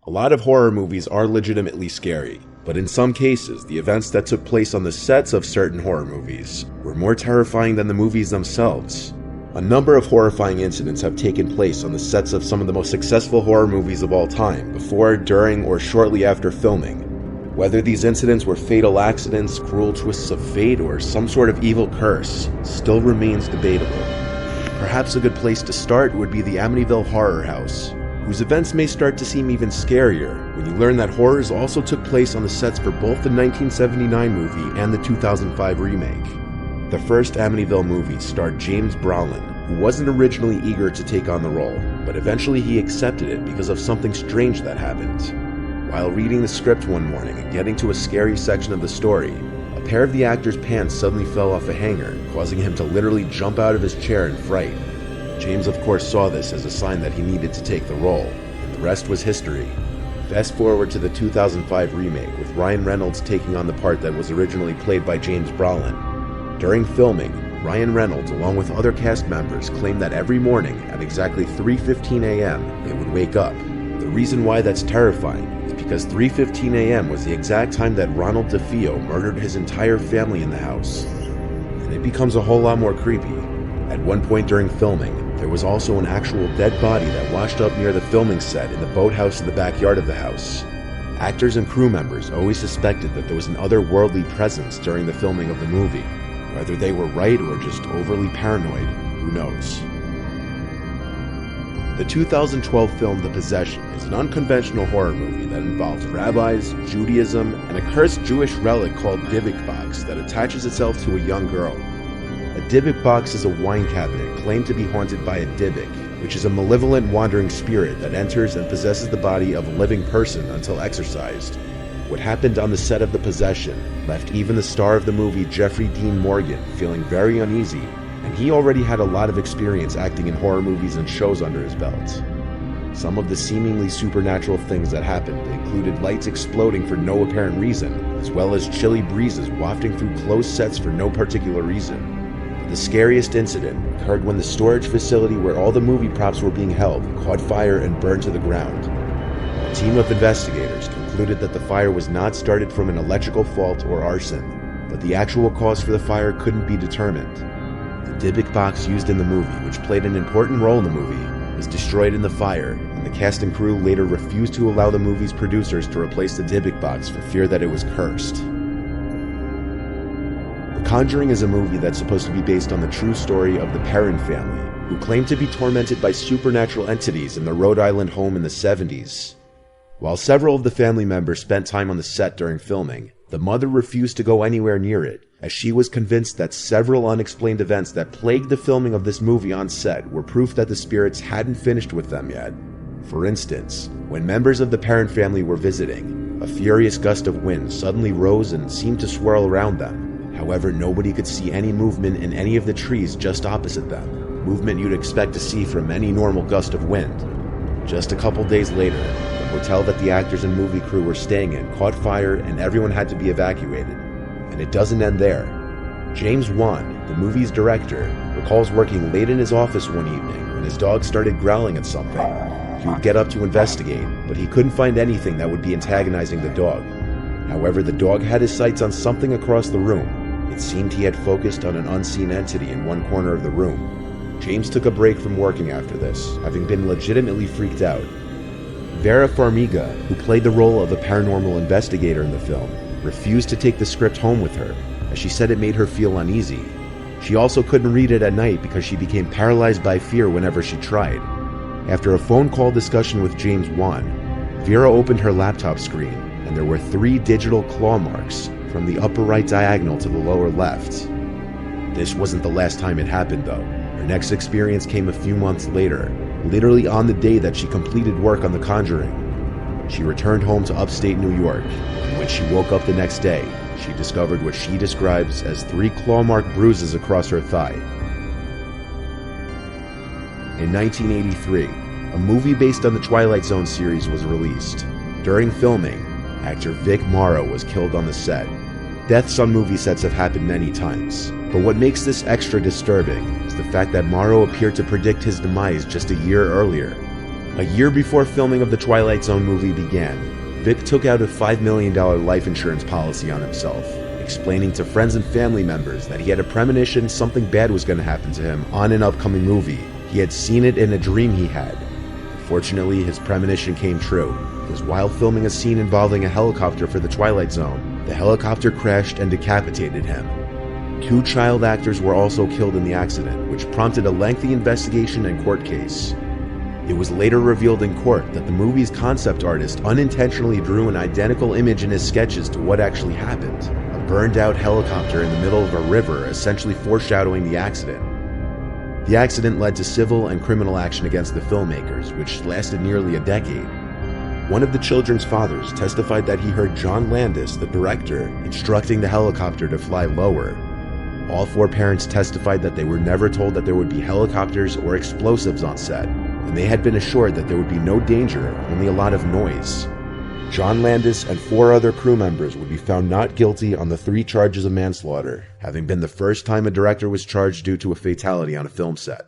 A lot of horror movies are legitimately scary, but in some cases, the events that took place on the sets of certain horror movies were more terrifying than the movies themselves. A number of horrifying incidents have taken place on the sets of some of the most successful horror movies of all time, before, during, or shortly after filming. Whether these incidents were fatal accidents, cruel twists of fate, or some sort of evil curse still remains debatable. Perhaps a good place to start would be the Amityville Horror House, whose events may start to seem even scarier when you learn that horrors also took place on the sets for both the 1979 movie and the 2005 remake. The first Amityville movie starred James Brolin, who wasn't originally eager to take on the role, but eventually he accepted it because of something strange that happened. While reading the script one morning and getting to a scary section of the story, a pair of the actor's pants suddenly fell off a hanger, causing him to literally jump out of his chair in fright. James of course saw this as a sign that he needed to take the role, and the rest was history. Fast forward to the 2005 remake, with Ryan Reynolds taking on the part that was originally played by James Brolin. During filming, Ryan Reynolds, along with other cast members, claimed that every morning at exactly 3:15 a.m. they would wake up. The reason why that's terrifying is because 3:15 a.m. was the exact time that Ronald DeFeo murdered his entire family in the house. And it becomes a whole lot more creepy. At one point during filming, there was also an actual dead body that washed up near the filming set in the boathouse in the backyard of the house. Actors and crew members always suspected that there was an otherworldly presence during the filming of the movie. Whether they were right or just overly paranoid, who knows? The 2012 film The Possession is an unconventional horror movie that involves rabbis, Judaism, and a cursed Jewish relic called Dybbuk box that attaches itself to a young girl. A Dybbuk box is a wine cabinet claimed to be haunted by a Dybbuk, which is a malevolent wandering spirit that enters and possesses the body of a living person until exorcised. What happened on the set of The Possession left even the star of the movie, Jeffrey Dean Morgan, feeling very uneasy, and he already had a lot of experience acting in horror movies and shows under his belt. Some of the seemingly supernatural things that happened included lights exploding for no apparent reason, as well as chilly breezes wafting through closed sets for no particular reason. The scariest incident occurred when the storage facility where all the movie props were being held caught fire and burned to the ground. A team of investigators concluded that the fire was not started from an electrical fault or arson, but the actual cause for the fire couldn't be determined. The Dybbuk box used in the movie, which played an important role in the movie, was destroyed in the fire, and the cast and crew later refused to allow the movie's producers to replace the Dybbuk box for fear that it was cursed. The Conjuring is a movie that's supposed to be based on the true story of the Perron family, who claimed to be tormented by supernatural entities in their Rhode Island home in the 70s. While several of the family members spent time on the set during filming, the mother refused to go anywhere near it, as she was convinced that several unexplained events that plagued the filming of this movie on set were proof that the spirits hadn't finished with them yet. For instance, when members of the Perron family were visiting, a furious gust of wind suddenly rose and seemed to swirl around them. However, nobody could see any movement in any of the trees just opposite them, movement you'd expect to see from any normal gust of wind. Just a couple days later, the hotel that the actors and movie crew were staying in caught fire and everyone had to be evacuated. And it doesn't end there. James Wan, the movie's director, recalls working late in his office one evening when his dog started growling at something. He would get up to investigate, but he couldn't find anything that would be antagonizing the dog. However, the dog had his sights on something across the room. It seemed he had focused on an unseen entity in one corner of the room. James took a break from working after this, having been legitimately freaked out. Vera Farmiga, who played the role of a paranormal investigator in the film, refused to take the script home with her, as she said it made her feel uneasy. She also couldn't read it at night because she became paralyzed by fear whenever she tried. After a phone call discussion with James Wan, Vera opened her laptop screen, and there were 3 digital claw marks from the upper right diagonal to the lower left. This wasn't the last time it happened though. Her next experience came a few months later, literally on the day that she completed work on The Conjuring. She returned home to upstate New York, and when she woke up the next day, she discovered what she describes as 3 claw mark bruises across her thigh. In 1983, a movie based on the Twilight Zone series was released. During filming, actor Vic Morrow was killed on the set. Deaths on movie sets have happened many times, but what makes this extra disturbing is the fact that Morrow appeared to predict his demise just a year earlier. A year before filming of the Twilight Zone movie began, Vic took out a $5 million life insurance policy on himself, explaining to friends and family members that he had a premonition something bad was going to happen to him on an upcoming movie. He had seen it in a dream he had. Fortunately, his premonition came true, because while filming a scene involving a helicopter for the Twilight Zone, the helicopter crashed and decapitated him. 2 child actors were also killed in the accident, which prompted a lengthy investigation and court case. It was later revealed in court that the movie's concept artist unintentionally drew an identical image in his sketches to what actually happened, a burned-out helicopter in the middle of a river, essentially foreshadowing the accident. The accident led to civil and criminal action against the filmmakers, which lasted nearly a decade. One of the children's fathers testified that he heard John Landis, the director, instructing the helicopter to fly lower. All 4 parents testified that they were never told that there would be helicopters or explosives on set, and they had been assured that there would be no danger, only a lot of noise. John Landis and 4 other crew members would be found not guilty on the 3 charges of manslaughter, having been the first time a director was charged due to a fatality on a film set.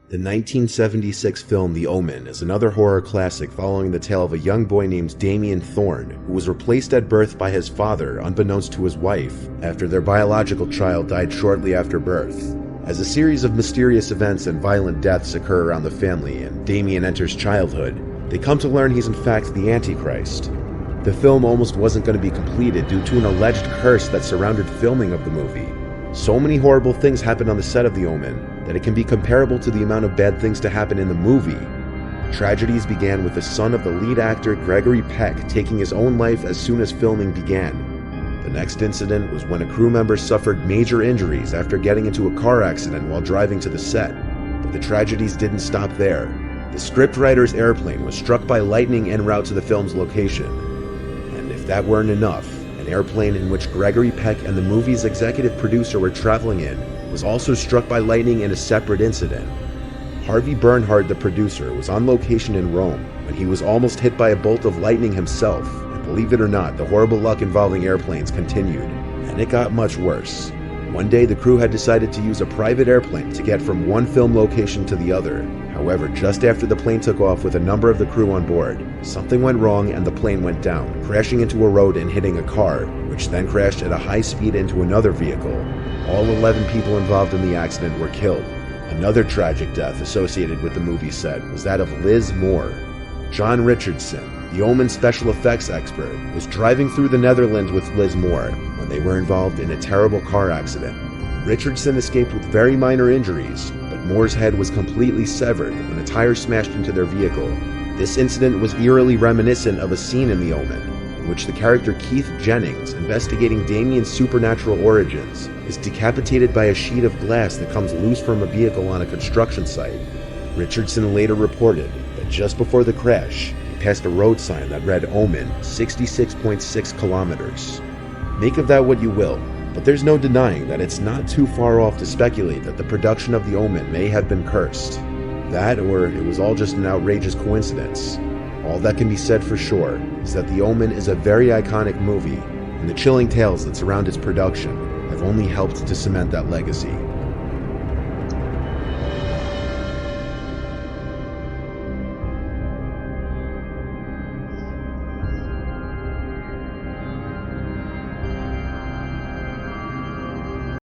The 1976 film The Omen is another horror classic following the tale of a young boy named Damien Thorne, who was replaced at birth by his father, unbeknownst to his wife, after their biological child died shortly after birth. As a series of mysterious events and violent deaths occur around the family and Damien enters childhood, they come to learn he's in fact the Antichrist. The film almost wasn't going to be completed due to an alleged curse that surrounded filming of the movie. So many horrible things happened on the set of The Omen that it can be comparable to the amount of bad things to happen in the movie. Tragedies began with the son of the lead actor Gregory Peck taking his own life as soon as filming began. The next incident was when a crew member suffered major injuries after getting into a car accident while driving to the set. But the tragedies didn't stop there. The scriptwriter's airplane was struck by lightning en route to the film's location. And if that weren't enough, an airplane in which Gregory Peck and the movie's executive producer were traveling in was also struck by lightning in a separate incident. Harvey Bernhard, the producer, was on location in Rome when he was almost hit by a bolt of lightning himself. Believe it or not, the horrible luck involving airplanes continued, and it got much worse. One day, the crew had decided to use a private airplane to get from one film location to the other. However, just after the plane took off with a number of the crew on board, something went wrong and the plane went down, crashing into a road and hitting a car, which then crashed at a high speed into another vehicle. All 11 people involved in the accident were killed. Another tragic death associated with the movie set was that of Liz Moore. John Richardson, the Omen special effects expert, was driving through the Netherlands with Liz Moore when they were involved in a terrible car accident. Richardson escaped with very minor injuries, but Moore's head was completely severed when a tire smashed into their vehicle. This incident was eerily reminiscent of a scene in The Omen, in which the character Keith Jennings, investigating Damien's supernatural origins, is decapitated by a sheet of glass that comes loose from a vehicle on a construction site. Richardson later reported that just before the crash, he passed a road sign that read Omen 66.6 kilometers. Make of that what you will, but there's no denying that it's not too far off to speculate that the production of The Omen may have been cursed. That, or it was all just an outrageous coincidence. All that can be said for sure is that The Omen is a very iconic movie, and the chilling tales that surround its production have only helped to cement that legacy.